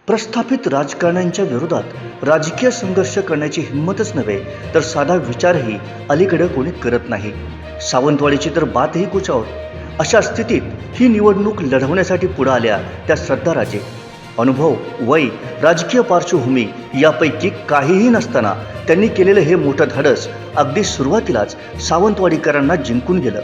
प्रस्थापित राजकारण्यांच्या विरोधात राजकीय संघर्ष करण्याची हिंमतच नव्हे तर साधा विचारही अलीकडे कोणी करत नाही. सावंतवाडीची तर बातही कुचावर. अशा स्थितीत ही निवडणूक लढवण्यासाठी पुढे आल्या त्या श्रद्धाराजे. अनुभव, वय, राजकीय पार्श्वभूमी यापैकी काहीही नसताना त्यांनी केलेलं हे मोठं धाडस अगदी सुरुवातीलाच सावंतवाडीकरांना जिंकून गेलं.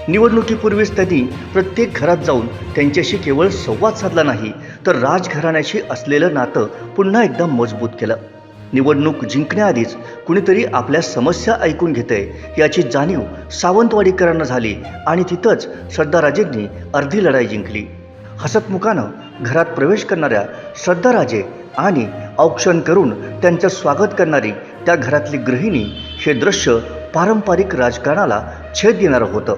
निवडणुकीपूर्वीच त्यांनी प्रत्येक घरात जाऊन त्यांच्याशी केवळ संवाद साधला नाही तर राजघराण्याशी असलेलं नातं पुन्हा एकदा मजबूत केलं. निवडणूक जिंकण्याआधीच कुणीतरी आपल्या समस्या ऐकून घेतंय याची जाणीव सावंतवाडीकरांना झाली आणि तिथंच श्रद्धाराजेंनी अर्धी लढाई जिंकली. हसतमुखानं घरात प्रवेश करणाऱ्या श्रद्धाराजे आणि औक्षण करून त्यांचं स्वागत करणारी त्या घरातली गृहिणी हे दृश्य पारंपरिक राजकारणाला छेद देणारं होतं.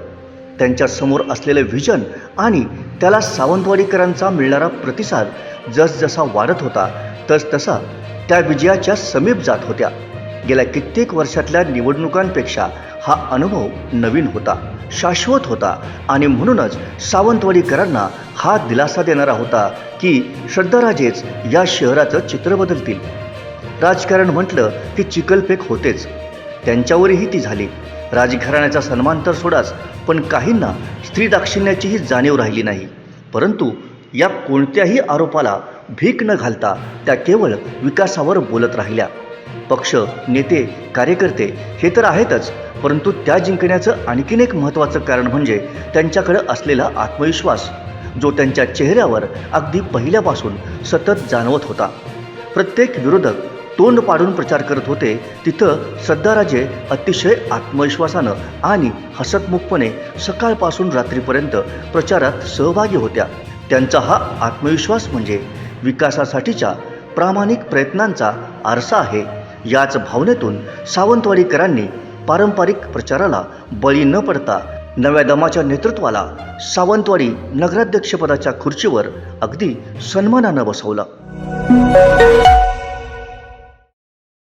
त्यांच्या समोर असलेलं व्हिजन आणि त्याला सावंतवाडीकरांचा मिळणारा प्रतिसाद जसजसा वाढत होता तसतसा त्या विजयाच्या समीप जात होत्या. गेल्या कित्येक वर्षातल्या निवडणुकांपेक्षा हा अनुभव नवीन होता, शाश्वत होता आणि म्हणूनच सावंतवाडीकरांना हा दिलासा देणारा होता की श्रद्धाराजेच या शहराचं चित्र बदलतील. राजकारण म्हटलं की चिखलफेक होतेच, त्यांच्यावरही ती झाली. राजघराण्याचा सन्मान तर सोडाच, पण काहींना स्त्री दाक्षिण्याचीही जाणीव राहिली नाही. परंतु या कोणत्याही आरोपाला भीक न घालता त्या केवळ विकासावर बोलत राहिल्या. पक्ष, नेते, कार्यकर्ते हे तर आहेतच, परंतु त्या जिंकण्याचं आणखीन एक महत्त्वाचं कारण म्हणजे त्यांच्याकडे असलेला आत्मविश्वास, जो त्यांच्या चेहऱ्यावर अगदी पहिल्यापासून सतत जाणवत होता. प्रत्येक विरोधक तोंड पाडून प्रचार करत होते, तिथं श्रद्धाराजे अतिशय आत्मविश्वासानं आणि हसतमुखपणे सकाळपासून रात्रीपर्यंत प्रचारात सहभागी होत्या. त्यांचा हा आत्मविश्वास म्हणजे विकासासाठीच्या प्रामाणिक प्रयत्नांचा आरसा आहे. याच भावनेतून सावंतवाडीकरांनी पारंपरिक प्रचाराला बळी न पडता नव्या दमाच्या नेतृत्वाला सावंतवाडी नगराध्यक्षपदाच्या खुर्चीवर अगदी सन्मानानं बसवलं.